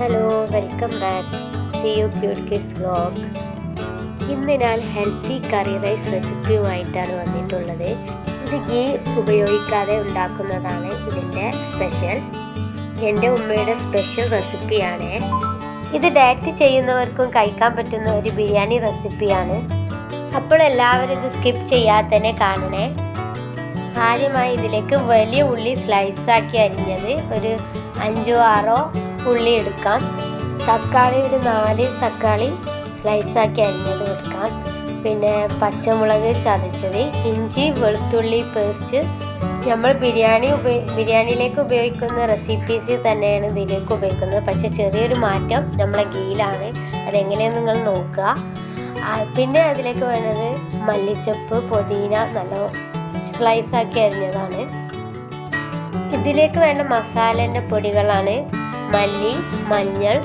Hello, welcome back. C U cute kids vlog. ഇന്ന് ഞാൻ healthy കറി rice റെസിപ്പിയുമായിട്ടാണ് വന്നിട്ടുള്ളത്. ഇത് ഗീ ഉപയോഗിക്കാതെ ഉണ്ടാക്കുന്നതാണ് ഇതിൻ്റെ സ്പെഷ്യൽ. എൻ്റെ ഉമ്മയുടെ സ്പെഷ്യൽ റെസിപ്പിയാണ്. ഇത് ഡയറ്റ് ചെയ്യുന്നവർക്കും കഴിക്കാൻ പറ്റുന്ന ഒരു ബിരിയാണി റെസിപ്പിയാണ്. അപ്പോൾ എല്ലാവരും ഇത് സ്കിപ്പ് ചെയ്യാതെ തന്നെ കാണണേ. ആദ്യമായി ഇതിലേക്ക് വലിയ ഉള്ളി സ്ലൈസാക്കി അരിഞ്ഞത് ഒരു 5-6 ഉള്ളി എടുക്കാം. തക്കാളി ഒരു 4 തക്കാളി സ്ലൈസാക്കി അരിഞ്ഞത് എടുക്കാം. പിന്നെ പച്ചമുളക് ചതച്ചത്, ഇഞ്ചി വെളുത്തുള്ളി പേസ്റ്റ്. നമ്മൾ ബിരിയാണിയിലേക്ക് ഉപയോഗിക്കുന്ന റെസിപ്പീസ് തന്നെയാണ് ഇതിലേക്ക് ഉപയോഗിക്കുന്നത്. പക്ഷെ ചെറിയൊരു മാറ്റം നമ്മളെ ഗീയിലാണ്. അതെങ്ങനെയെന്ന് നിങ്ങൾ നോക്കുക. പിന്നെ അതിലേക്ക് വേണ്ടത് മല്ലിച്ചപ്പ്, പുതിന നല്ല സ്ലൈസാക്കി അരിഞ്ഞതാണ്. ഇതിലേക്ക് വേണ്ട മസാലേൻ്റെ പൊടികളാണ് മല്ലി, മഞ്ഞൾ,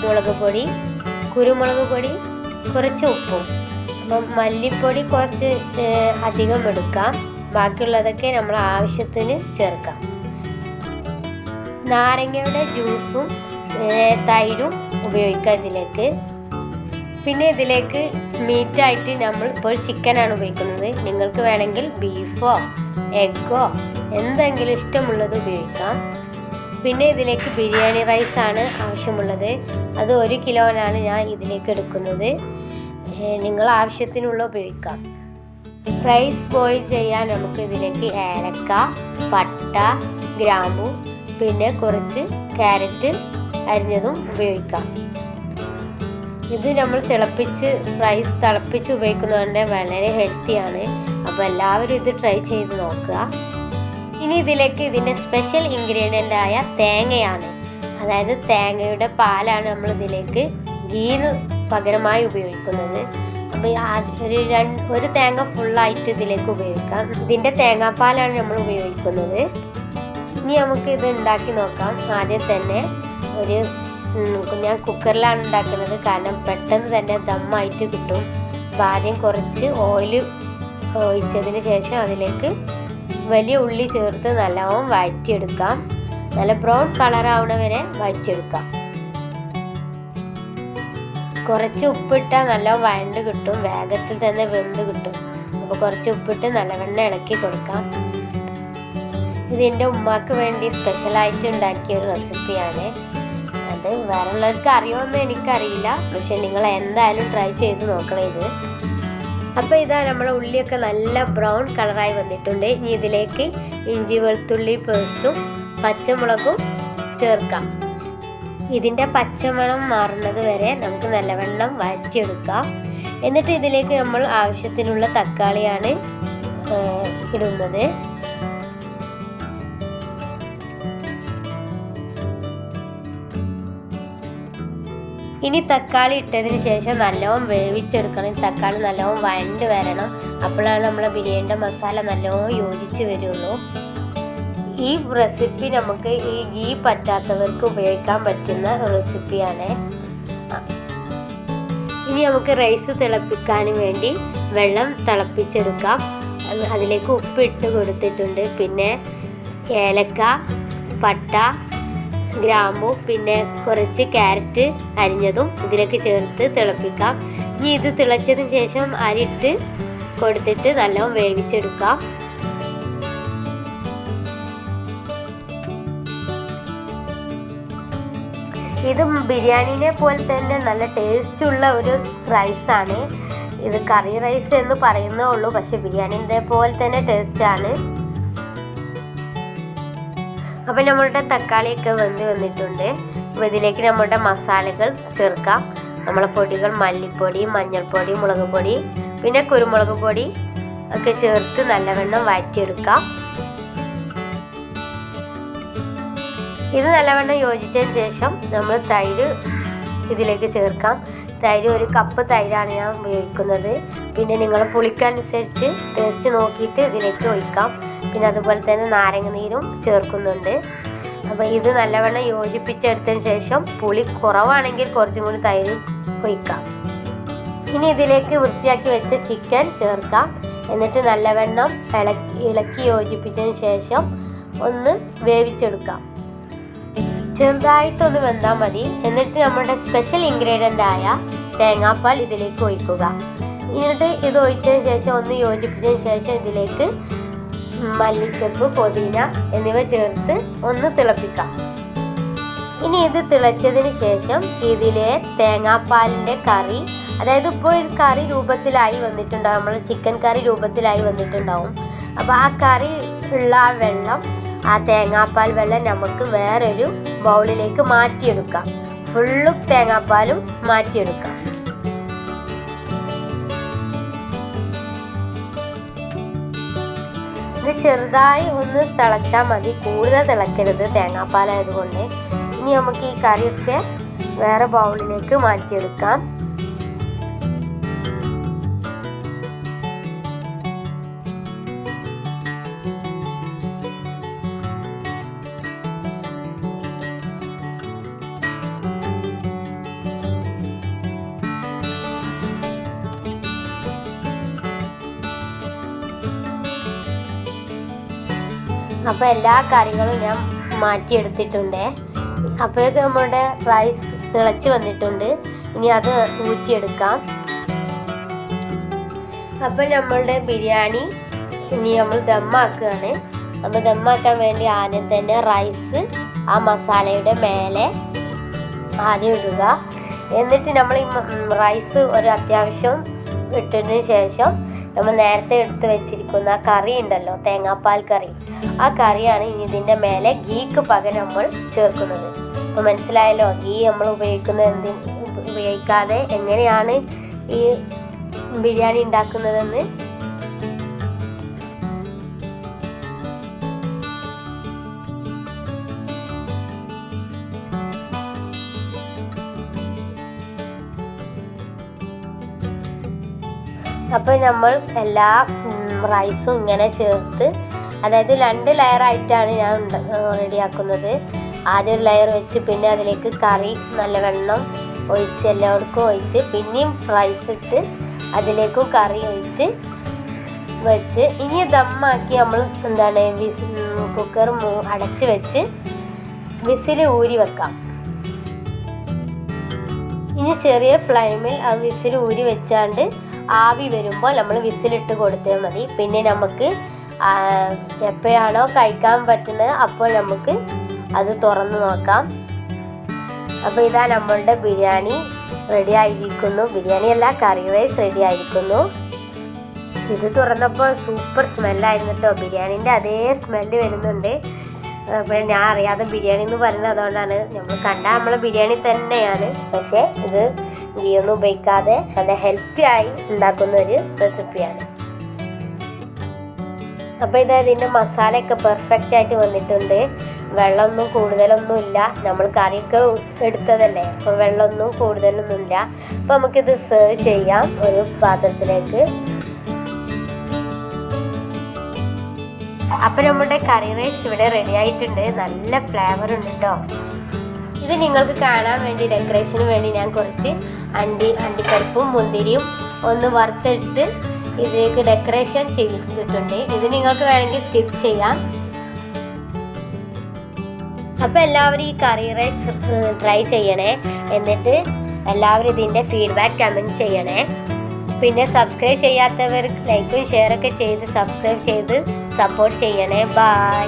മുളക് പൊടി, കുരുമുളക് പൊടി, കുറച്ച് ഉപ്പും. അപ്പം മല്ലിപ്പൊടി കുറച്ച് അധികം എടുക്കാം. ബാക്കിയുള്ളതൊക്കെ നമ്മൾ ആവശ്യത്തിന് ചേർക്കാം. നാരങ്ങയുടെ ജ്യൂസും തൈരും ഉപയോഗിക്കാം ഇതിലേക്ക്. പിന്നെ ഇതിലേക്ക് മീറ്റായിട്ട് നമ്മൾ ഇപ്പോൾ ചിക്കനാണ് ഉപയോഗിക്കുന്നത്. നിങ്ങൾക്ക് വേണമെങ്കിൽ ബീഫോ എഗ്ഗോ എന്തെങ്കിലും ഇഷ്ടമുള്ളത് ഉപയോഗിക്കാം. പിന്നെ ഇതിലേക്ക് ബിരിയാണി റൈസാണ് ആവശ്യമുള്ളത്. അത് 1 കിലോനാണ് ഞാൻ ഇതിലേക്ക് എടുക്കുന്നത്. നിങ്ങൾ ആവശ്യത്തിനുള്ള ഉപയോഗിക്കാം. റൈസ് ബോയിൽ ചെയ്യാൻ നമുക്ക് ഇതിലേക്ക് ഏലക്ക, പട്ട, ഗ്രാമ്പു, പിന്നെ കുറച്ച് ക്യാരറ്റ് അരിഞ്ഞതും ഉപയോഗിക്കാം. ഇത് നമ്മൾ റൈസ് തിളപ്പിച്ച് ഉപയോഗിക്കുന്നതുകൊണ്ട് വളരെ ഹെൽത്തിയാണ്. അപ്പോൾ എല്ലാവരും ഇത് ട്രൈ ചെയ്ത് നോക്കുക. ഇനി ഇതിലേക്ക് ഇതിൻ്റെ സ്പെഷ്യൽ ഇൻഗ്രീഡിയൻ്റ് ആയ തേങ്ങയാണ്. അതായത് തേങ്ങയുടെ പാലാണ് നമ്മൾ ഇതിലേക്ക് ഗീന് പകരമായി ഉപയോഗിക്കുന്നത്. അപ്പോൾ ഒരു തേങ്ങ ഫുള്ളായിട്ട് ഇതിലേക്ക് ഉപയോഗിക്കാം. ഇതിൻ്റെ തേങ്ങാപ്പാലാണ് നമ്മൾ ഉപയോഗിക്കുന്നത്. ഇനി നമുക്ക് ഇത് ഉണ്ടാക്കി നോക്കാം. ആദ്യം തന്നെ ഞാൻ കുക്കറിലാണ് ഉണ്ടാക്കുന്നത്, കാരണം പെട്ടെന്ന് തന്നെ ദമ്മായിട്ട് കിട്ടും. അപ്പോൾ ആദ്യം കുറച്ച് ഓയിൽ ഒഴിച്ചതിന് ശേഷം അതിലേക്ക് വലിയ ഉള്ളി ചേർത്ത് നല്ലോണം വഴറ്റിയെടുക്കാം. നല്ല ബ്രൗൺ കളറാവണ വരെ വഴറ്റിയെടുക്കാം. കുറച്ച് ഉപ്പിട്ടാൽ നല്ല വഴണ്ട് കിട്ടും, വേഗത്തിൽ തന്നെ വെന്ത് കിട്ടും. അപ്പോൾ കുറച്ച് ഉപ്പിട്ട് നല്ലവണ്ണം ഇളക്കി കൊടുക്കാം. ഇതിൻ്റെ ഉമ്മാക്ക് വേണ്ടി സ്പെഷ്യലായിട്ട് ഉണ്ടാക്കിയ ഒരു റെസിപ്പിയാണ്. അത് വേറെ ഉള്ളവർക്ക് അറിയുമെന്ന് എനിക്കറിയില്ല, പക്ഷെ നിങ്ങൾ എന്തായാലും ട്രൈ ചെയ്ത് നോക്കണം ഇത്. അപ്പോൾ ഇതാ നമ്മുടെ ഉള്ളിയൊക്കെ നല്ല ബ്രൗൺ കളറായി വന്നിട്ടുണ്ട്. ഇനി ഇതിലേക്ക് ഇഞ്ചി വെളുത്തുള്ളി പേസ്റ്റും പച്ചമുളകും ചേർക്കാം. ഇതിൻ്റെ പച്ചമണം മാറുന്നത് വരെ നമുക്ക് നല്ലവണ്ണം വഴറ്റിയെടുക്കാം. എന്നിട്ട് ഇതിലേക്ക് നമ്മൾ ആവശ്യത്തിനുള്ള തക്കാളിയാണ് ഇടുന്നത്. ഇനി തക്കാളി ഇട്ടതിന് ശേഷം നല്ലോണം വേവിച്ചെടുക്കണം. തക്കാളി നല്ലോണം വഴണ്ട് വരണം. അപ്പോഴാണ് നമ്മളെ ബിരിയാണിയുടെ മസാല നല്ലോണം യോജിച്ച് വരുള്ളൂ. ഈ റെസിപ്പി നമുക്ക് ഈ ഗീ പറ്റാത്തവർക്ക് ഉപയോഗിക്കാൻ പറ്റുന്ന റെസിപ്പിയാണ്. ഇനി നമുക്ക് റൈസ് തിളപ്പിക്കാൻ വേണ്ടി വെള്ളം തിളപ്പിച്ചെടുക്കാം. അതിലേക്ക് ഉപ്പിട്ട് കൊടുത്തിട്ടുണ്ട്. പിന്നെ ഏലക്ക, പട്ട, ഗ്രാമ്പു, പിന്നെ കുറച്ച് ക്യാരറ്റ് അരിഞ്ഞതും ഇതിലേക്ക് ചേർത്ത് തിളപ്പിക്കാം. ഇനി ഇത് തിളച്ചതിന് ശേഷം അരിയിട്ട് കൊടുത്തിട്ട് നല്ലോണം വേവിച്ചെടുക്കാം. ഇത് ബിരിയാണിനെ പോലെ തന്നെ നല്ല ടേസ്റ്റുള്ള ഒരു റൈസാണ്. ഇത് കറി റൈസ് എന്ന് പറയുന്നേ ഉള്ളൂ, പക്ഷെ ബിരിയാണിൻ്റെ പോലെ തന്നെ ടേസ്റ്റാണ്. അപ്പം നമ്മളുടെ തക്കാളിയൊക്കെ വന്നിട്ടുണ്ട്. അപ്പോൾ ഇതിലേക്ക് നമ്മളുടെ മസാലകൾ ചേർക്കാം. നമ്മളെ പൊടികൾ മല്ലിപ്പൊടി, മഞ്ഞൾപ്പൊടി, മുളക് പൊടി, പിന്നെ കുരുമുളക് പൊടി ഒക്കെ ചേർത്ത് നല്ലവണ്ണം വഴറ്റിയെടുക്കാം. ഇത് നല്ലവണ്ണം യോജിച്ചതിന് ശേഷം നമ്മൾ തൈര് ഇതിലേക്ക് ചേർക്കാം. തൈര് 1 കപ്പ് തൈരാണ് ഞാൻ ഉപയോഗിക്കുന്നത്. പിന്നെ നിങ്ങൾ പുളിക്കനുസരിച്ച് ടേസ്റ്റ് നോക്കിയിട്ട് ഇതിലേക്ക് ഒഴിക്കാം. പിന്നെ അതുപോലെ തന്നെ നാരങ്ങ നീരും ചേർക്കുന്നുണ്ട്. അപ്പോൾ ഇത് നല്ലവണ്ണം യോജിപ്പിച്ചെടുത്തതിന് ശേഷം പുളി കുറവാണെങ്കിൽ കുറച്ചും കൂടി തൈര് ഒഴിക്കാം. ഇനി ഇതിലേക്ക് വൃത്തിയാക്കി വെച്ച ചിക്കൻ ചേർക്കാം. എന്നിട്ട് നല്ലവണ്ണം ഇളക്കി യോജിപ്പിച്ചതിന് ശേഷം ഒന്ന് വേവിച്ചെടുക്കാം. ചെറുതായിട്ടൊന്ന് വെന്താൽ മതി. എന്നിട്ട് നമ്മുടെ സ്പെഷ്യൽ ഇൻഗ്രീഡിയൻ്റ് ആയ തേങ്ങാപ്പാൽ ഇതിലേക്ക് ഒഴിക്കുക. എന്നിട്ട് ഇത് ഒഴിച്ചതിന് ശേഷം ഒന്ന് യോജിപ്പിച്ചതിന് ശേഷം ഇതിലേക്ക് മല്ലിച്ചപ്പ്, പുതിന എന്നിവ ചേർത്ത് ഒന്ന് തിളപ്പിക്കാം. ഇനി ഇത് തിളച്ചതിന് ശേഷം ഇതിലെ തേങ്ങാപ്പാലിൻ്റെ കറി, അതായത് ഇപ്പോൾ ഒരു കറി രൂപത്തിലായി വന്നിട്ടുണ്ടാവും, നമ്മൾ ചിക്കൻ കറി രൂപത്തിലായി വന്നിട്ടുണ്ടാവും. അപ്പോൾ ആ കറി ഉള്ള ആ വെള്ളം, ആ തേങ്ങാപ്പാൽ വെള്ളം നമുക്ക് വേറൊരു ബൗളിലേക്ക് മാറ്റിയെടുക്കാം. ഫുള്ളും തേങ്ങാപ്പാലും മാറ്റിയെടുക്കാം. ഇത് ചെറുതായി ഒന്ന് തിളച്ചാൽ മതി, കൂടുതൽ തിളക്കരുത് തേങ്ങാപ്പാലായതുകൊണ്ട്. ഇനി നമുക്ക് ഈ കറിയൊക്കെ വേറെ ബൗളിലേക്ക് മാറ്റിയെടുക്കാം. അപ്പോൾ എല്ലാ കറികളും ഞാൻ മാറ്റിയെടുത്തിട്ടുണ്ട്. അപ്പോഴേക്കും നമ്മുടെ റൈസ് തിളച്ച് വന്നിട്ടുണ്ട്. ഇനി അത് ഊറ്റിയെടുക്കാം. അപ്പോൾ നമ്മളുടെ ബിരിയാണി ഇനി നമ്മൾ ദമ്മാക്കുകയാണ്. നമ്മൾ ദമ്മാക്കാൻ വേണ്ടി ആദ്യം തന്നെ റൈസ് ആ മസാലയുടെ മേലെ ആദ്യം ഇടുക. എന്നിട്ട് നമ്മൾ ഈ റൈസ് ഒരു അത്യാവശ്യം ഇട്ടതിന് ശേഷം നമ്മൾ നേരത്തെ എടുത്ത് വെച്ചിരിക്കുന്ന കറി ഉണ്ടല്ലോ, തേങ്ങാപ്പാൽ കറി, ആ കറിയാണ് ഇനി ഇതിൻ്റെ മേലെ ഗീക്ക് പകരം നമ്മൾ ചേർക്കുന്നത്. അപ്പോൾ മനസ്സിലായല്ലോ ഗീ നമ്മൾ ഉപയോഗിക്കാതെ എങ്ങനെയാണ് ഈ ബിരിയാണി ഉണ്ടാക്കുന്നതെന്ന്. അപ്പോൾ നമ്മൾ എല്ലാ റൈസും ഇങ്ങനെ ചേർത്ത്, അതായത് 2 ലെയറായിട്ടാണ് ഞാൻ റെഡിയാക്കുന്നത്. ആദ്യം ഒരു ലെയർ വെച്ച് പിന്നെ അതിലേക്ക് കറി നല്ലവണ്ണം ഒഴിച്ച് എല്ലാവർക്കും ഒഴിച്ച് പിന്നെയും റൈസ് ഇട്ട് അതിലേക്കും കറി ഒഴിച്ച് വെച്ച് ഇനി ദമ്മാക്കി നമ്മൾ കുക്കർ അടച്ച് വെച്ച് വിസിൽ ഊരി വെക്കാം. ഇനി ചെറിയ ഫ്ലെയിമിൽ ആ വിസിൽ ഊരി വെച്ചാണ്ട് ആവി വരുമ്പോൾ നമ്മൾ വിസിലിട്ട് കൊടുത്താൽ മതി. പിന്നെ നമുക്ക് എപ്പോഴാണോ കഴിക്കാൻ പറ്റുന്നത് അപ്പോൾ നമുക്ക് അത് തുറന്ന് നോക്കാം. അപ്പോൾ ഇതാ നമ്മളുടെ ബിരിയാണി റെഡി ആയിരിക്കുന്നു. ബിരിയാണി അല്ല, കറി റൈസ് റെഡി ആയിരിക്കുന്നു. ഇത് തുറന്നപ്പോൾ സൂപ്പർ സ്മെല്ലായിരുന്നു കേട്ടോ. ബിരിയാണീൻ്റെ അതേ സ്മെല്ല് വരുന്നുണ്ട്. അപ്പോൾ ഞാൻ അറിയാതെ ബിരിയാണി എന്ന് പറയുന്നത് അതുകൊണ്ടാണ്. നമ്മൾ കണ്ടാൽ നമ്മളെ ബിരിയാണി തന്നെയാണ്, പക്ഷേ ഇത് ഗീയൊന്നും ഉപയോഗിക്കാതെ നല്ല ഹെൽത്തി ആയി ഉണ്ടാക്കുന്ന ഒരു റെസിപ്പിയാണ്. അപ്പോൾ ഇതിൻ്റെ മസാലയൊക്കെ പെർഫെക്റ്റ് ആയിട്ട് വന്നിട്ടുണ്ട്. വെള്ളമൊന്നും കൂടുതലൊന്നും ഇല്ല, നമ്മൾ കറിയൊക്കെ എടുത്തതല്ലേ, അപ്പോൾ വെള്ളമൊന്നും കൂടുതലൊന്നുമില്ല. അപ്പോൾ നമുക്കിത് സെർവ് ചെയ്യാം ഒരു പാത്രത്തിലേക്ക്. അപ്പോൾ നമ്മുടെ കറി റൈസ് ഇവിടെ റെഡി ആയിട്ടുണ്ട്. നല്ല ഫ്ലേവർ ഉണ്ട് കേട്ടോ. ഇത് നിങ്ങൾക്ക് കാണാൻ വേണ്ടി ഡെക്കറേഷന് വേണ്ടി ഞാൻ കുറച്ച് അണ്ടിപ്പരിപ്പും മുന്തിരിയും ഒന്ന് വറുത്തെടുത്ത് ഇതിലേക്ക് ഡെക്കറേഷൻ ചെയ്തിട്ടുണ്ട്. ഇത് നിങ്ങൾക്ക് വേണമെങ്കിൽ സ്കിപ്പ് ചെയ്യാം. അപ്പോൾ എല്ലാവരും ഈ കറി റൈസ് ട്രൈ ചെയ്യണേ. എന്നിട്ട് എല്ലാവരും ഇതിൻ്റെ ഫീഡ്ബാക്ക് കമൻറ്റ് ചെയ്യണേ. പിന്നെ സബ്സ്ക്രൈബ് ചെയ്യാത്തവർ ലൈക്കും ഷെയറൊക്കെ ചെയ്ത് സബ്സ്ക്രൈബ് ചെയ്ത് സപ്പോർട്ട് ചെയ്യണേ. ബൈ.